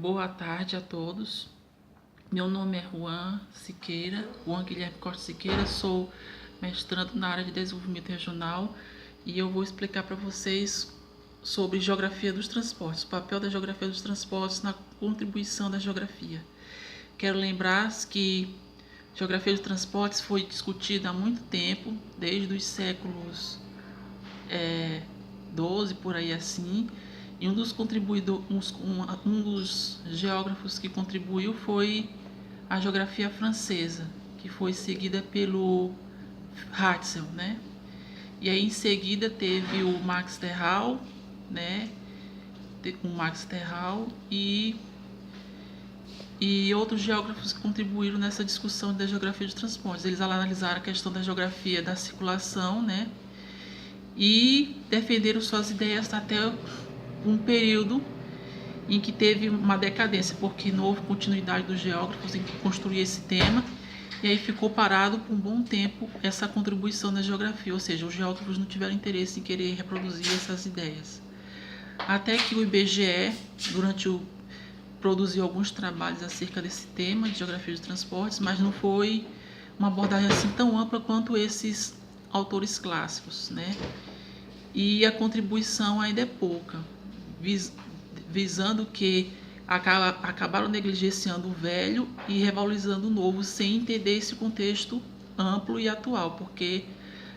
Boa tarde a todos. Meu nome é Juan Guilherme Costa Siqueira, sou mestrando na área de desenvolvimento regional e eu vou explicar para vocês sobre geografia dos transportes, o papel da geografia dos transportes na contribuição da geografia. Quero lembrar que geografia dos transportes foi discutida há muito tempo, desde os séculos 12 por aí assim, e um dos geógrafos que contribuiu foi a geografia francesa, que foi seguida pelo Hartzell, né? E aí em seguida teve o Max Terral, né? Com Max Terral e outros geógrafos que contribuíram nessa discussão da geografia de transportes. Eles analisaram a questão da geografia da circulação, né? E defenderam suas ideias até um período em que teve uma decadência, porque não houve continuidade dos geógrafos em construir esse tema, e aí ficou parado por um bom tempo essa contribuição da geografia, ou seja, os geógrafos não tiveram interesse em querer reproduzir essas ideias. Até que o IBGE, produziu alguns trabalhos acerca desse tema de geografia de transportes, mas não foi uma abordagem assim tão ampla quanto esses autores clássicos, né? E a contribuição ainda é pouca, visando que acabaram negligenciando o velho e revalorizando o novo, sem entender esse contexto amplo e atual, porque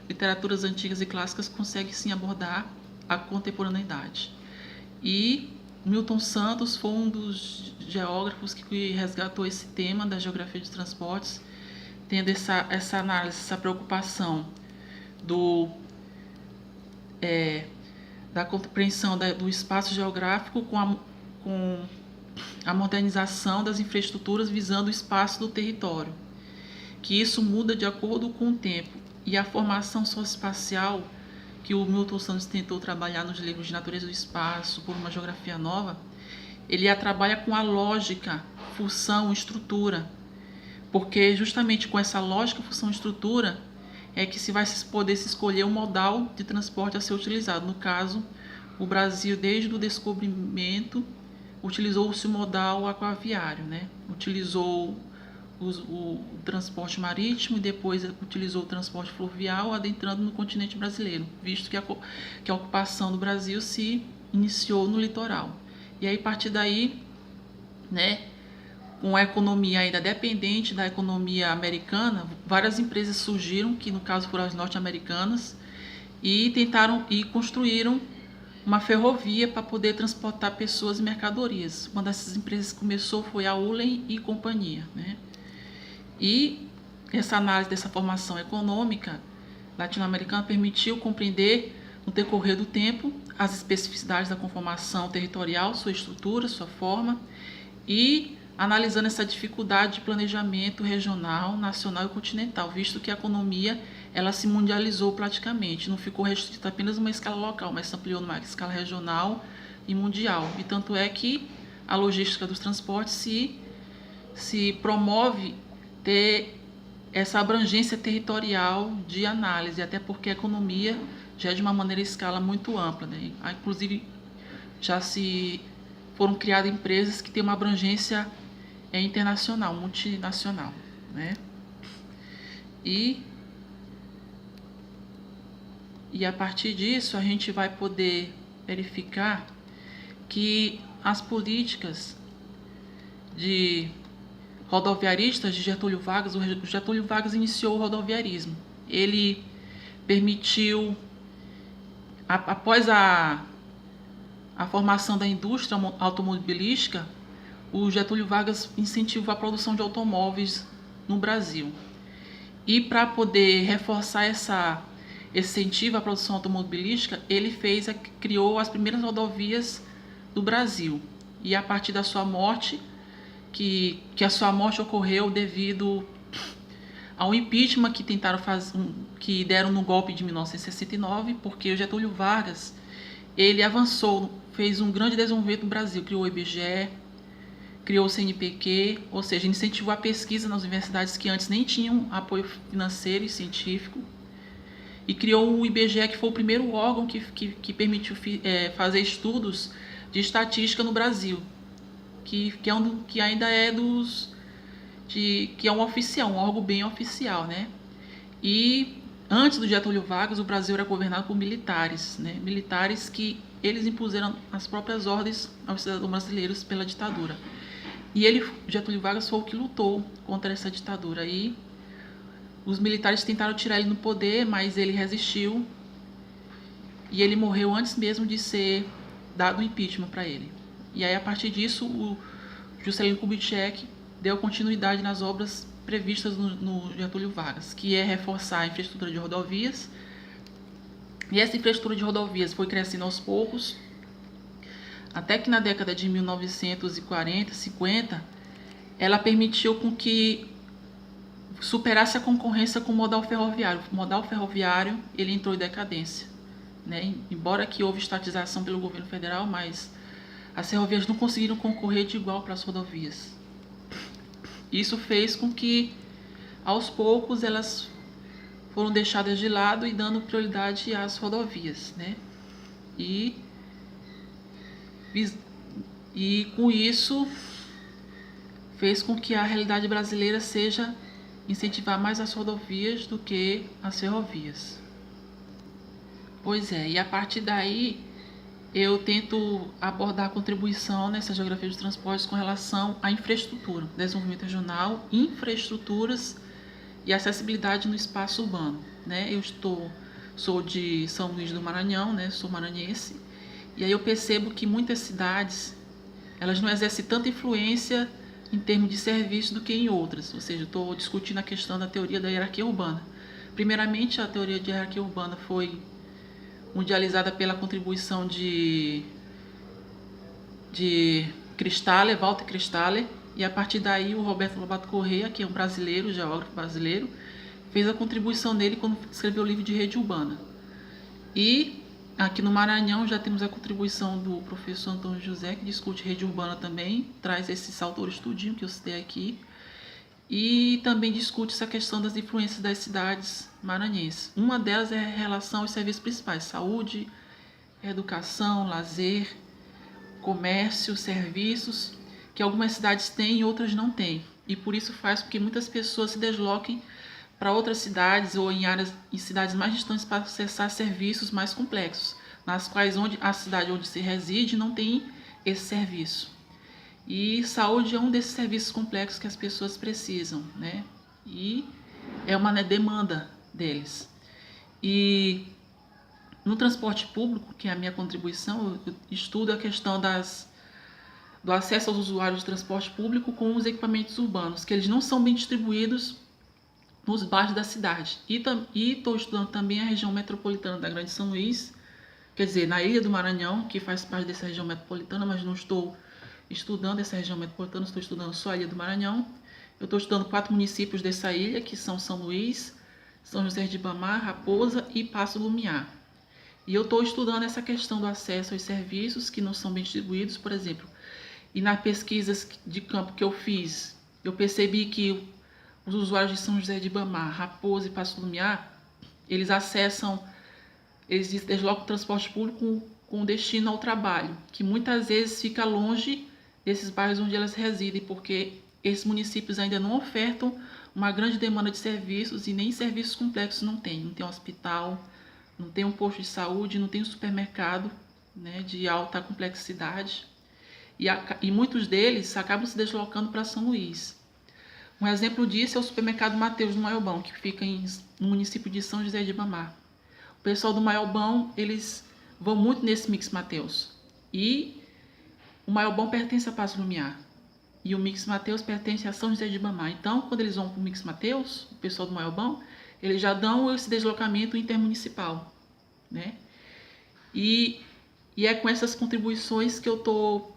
literaturas antigas e clássicas conseguem sim abordar a contemporaneidade. E Milton Santos foi um dos geógrafos que resgatou esse tema da geografia de transportes, tendo essa análise, essa preocupação da compreensão do espaço geográfico com a modernização das infraestruturas visando o espaço do território, que isso muda de acordo com o tempo, e a formação socioespacial que o Milton Santos tentou trabalhar nos livros de Natureza do Espaço por uma geografia nova, ele a trabalha com a lógica, função, estrutura, porque justamente com essa lógica, função, estrutura é que se vai poder se escolher um modal de transporte a ser utilizado. No caso, o Brasil, desde o descobrimento, utilizou-se o modal aquaviário, né? Utilizou o transporte marítimo e depois utilizou o transporte fluvial, adentrando no continente brasileiro, visto que a ocupação do Brasil se iniciou no litoral. E aí, a partir daí, né, com a economia ainda dependente da economia americana, várias empresas surgiram, que no caso foram as norte-americanas, e construíram uma ferrovia para poder transportar pessoas e mercadorias. Uma dessas empresas que começou foi a Ullen e Companhia, né? E essa análise dessa formação econômica latino-americana permitiu compreender, no decorrer do tempo, as especificidades da conformação territorial, sua estrutura, sua forma, e analisando essa dificuldade de planejamento regional, nacional e continental, visto que a economia ela se mundializou praticamente, não ficou restrita apenas a uma escala local, mas se ampliou numa escala regional e mundial. E tanto é que a logística dos transportes se promove ter essa abrangência territorial de análise, até porque a economia já é de uma maneira escala muito ampla, né? Inclusive já se foram criadas empresas que têm uma abrangência internacional, multinacional, né? E a partir disso a gente vai poder verificar que as políticas de rodoviaristas de Getúlio Vargas, o Getúlio Vargas iniciou o rodoviarismo. Ele permitiu, após a formação da indústria automobilística, o Getúlio Vargas incentivou a produção de automóveis no Brasil. E para poder reforçar esse incentivo à produção automobilística, ele criou as primeiras rodovias do Brasil. E a partir da sua morte, que a sua morte ocorreu devido ao impeachment que tentaram que deram no golpe de 1969, porque o Getúlio Vargas ele avançou, fez um grande desenvolvimento no Brasil, criou o IBGE, criou o CNPq, ou seja, incentivou a pesquisa nas universidades que antes nem tinham apoio financeiro e científico, e criou o IBGE, que foi o primeiro órgão que permitiu fazer estudos de estatística no Brasil. que ainda é que é um oficial, um órgão bem oficial, né? E antes do Getúlio Vargas, o Brasil era governado por militares, né? Militares que eles impuseram as próprias ordens aos cidadãos brasileiros pela ditadura. E Getúlio Vargas, foi o que lutou contra essa ditadura. E os militares tentaram tirar ele do poder, mas ele resistiu. E ele morreu antes mesmo de ser dado o impeachment para ele. E aí, a partir disso, o Juscelino Kubitschek deu continuidade nas obras previstas no Getúlio Vargas, que é reforçar a infraestrutura de rodovias. E essa infraestrutura de rodovias foi crescendo aos poucos, até que na década de 1940, 50, ela permitiu com que superasse a concorrência com o modal ferroviário. O modal ferroviário, ele entrou em decadência, né? Embora que houve estatização pelo governo federal, mas as ferrovias não conseguiram concorrer de igual para as rodovias. Isso fez com que, aos poucos, elas foram deixadas de lado e dando prioridade às rodovias, né? E com isso fez com que a realidade brasileira seja incentivar mais as rodovias do que as ferrovias. Pois é, e a partir daí eu tento abordar a contribuição nessa geografia dos transportes com relação à infraestrutura, desenvolvimento regional, infraestruturas e acessibilidade no espaço urbano, né? Sou de São Luís do Maranhão, né? Sou maranhense, e aí eu percebo que muitas cidades, elas não exercem tanta influência em termos de serviço do que em outras. Ou seja, estou discutindo a questão da teoria da hierarquia urbana. Primeiramente, a teoria de hierarquia urbana foi mundializada pela contribuição de Cristáler, Walter Cristáler, e a partir daí o Roberto Lobato Corrêa, que é um brasileiro, geógrafo brasileiro, fez a contribuição dele quando escreveu o livro de Rede Urbana. E aqui no Maranhão já temos a contribuição do professor Antônio José, que discute rede urbana também, traz esses autores tudinho que eu citei aqui, e também discute essa questão das influências das cidades maranhenses. Uma delas é a relação aos serviços principais: saúde, educação, lazer, comércio, serviços, que algumas cidades têm e outras não têm. E por isso faz com que muitas pessoas se desloquem para outras cidades ou em cidades mais distantes para acessar serviços mais complexos, nas quais a cidade onde se reside não tem esse serviço. E saúde é um desses serviços complexos que as pessoas precisam, né? E é uma demanda deles. E no transporte público, que é a minha contribuição, eu estudo a questão do acesso aos usuários de transporte público com os equipamentos urbanos, que eles não são bem distribuídos nos bairros da cidade. E estou estudando também a região metropolitana da Grande São Luís, quer dizer, na Ilha do Maranhão, que faz parte dessa região metropolitana, mas não estou estudando essa região metropolitana, estou estudando só a Ilha do Maranhão. Eu estou estudando 4 municípios dessa ilha, que são São Luís, São José de Ibamar, Raposa e Passo Lumiar. E eu estou estudando essa questão do acesso aos serviços que não são bem distribuídos, por exemplo. E nas pesquisas de campo que eu fiz, eu percebi que os usuários de São José de Ibamar, Raposa e Passo Lumiar, eles deslocam o transporte público com destino ao trabalho, que muitas vezes fica longe desses bairros onde elas residem, porque esses municípios ainda não ofertam uma grande demanda de serviços e nem serviços complexos não tem. Não tem um hospital, não tem um posto de saúde, não tem um supermercado, né, de alta complexidade. E muitos deles acabam se deslocando para São Luís. Um exemplo disso é o supermercado Mateus do Maiobão, que fica no município de São José de Ibamar. O pessoal do Maiobão, eles vão muito nesse Mix Mateus. E o Maiobão pertence a Passo Lumiar. E o Mix Mateus pertence a São José de Ibamar. Então, quando eles vão para o Mix Mateus, o pessoal do Maiobão, eles já dão esse deslocamento intermunicipal, né? E é com essas contribuições que eu estou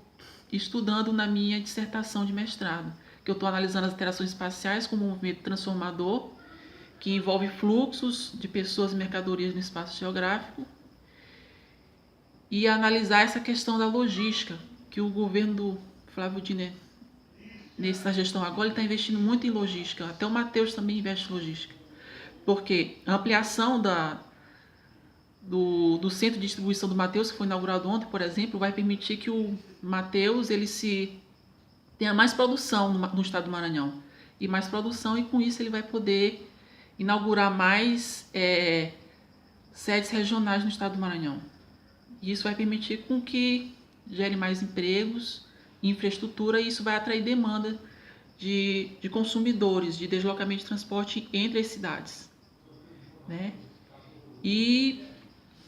estudando na minha dissertação de mestrado, que eu estou analisando as interações espaciais como um movimento transformador, que envolve fluxos de pessoas e mercadorias no espaço geográfico, e analisar essa questão da logística, que o governo do Flávio Dino, nessa gestão agora, ele está investindo muito em logística. Até o Mateus também investe em logística, porque a ampliação do centro de distribuição do Mateus, que foi inaugurado ontem, por exemplo, vai permitir que o Mateus ele se tenha mais produção no estado do Maranhão. E mais produção, e com isso ele vai poder inaugurar mais sedes regionais no estado do Maranhão. E isso vai permitir com que gere mais empregos, infraestrutura, e isso vai atrair demanda de consumidores, de deslocamento de transporte entre as cidades, né? E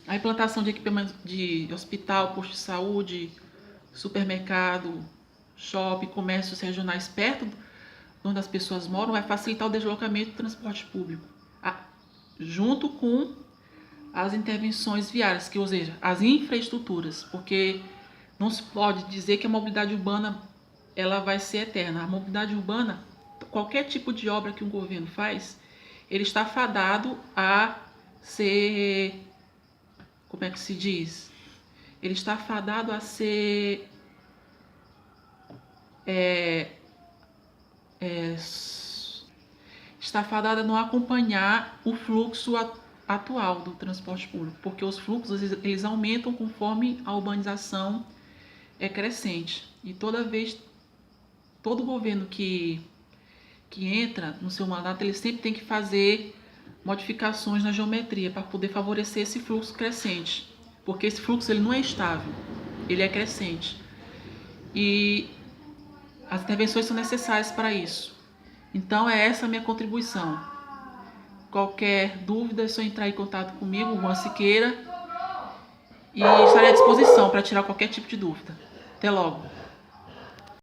a implantação de equipamentos de hospital, posto de saúde, supermercado, shopping, comércios regionais perto de onde as pessoas moram vai facilitar o deslocamento do transporte público, junto com as intervenções viárias, ou seja, as infraestruturas, porque não se pode dizer que a mobilidade urbana ela vai ser eterna. A mobilidade urbana, qualquer tipo de obra que um governo faz, ele está fadado a ser, como é que se diz? Ele está fadado a ser está fadado a não acompanhar o fluxo atual do transporte público, porque os fluxos eles aumentam conforme a urbanização é crescente. E todo governo que entra no seu mandato, ele sempre tem que fazer modificações na geometria para poder favorecer esse fluxo crescente, porque esse fluxo ele não é estável, ele é crescente. E as intervenções são necessárias para isso. Então é essa a minha contribuição. Qualquer dúvida é só entrar em contato comigo, Juan Siqueira, e estarei à disposição para tirar qualquer tipo de dúvida. Até logo!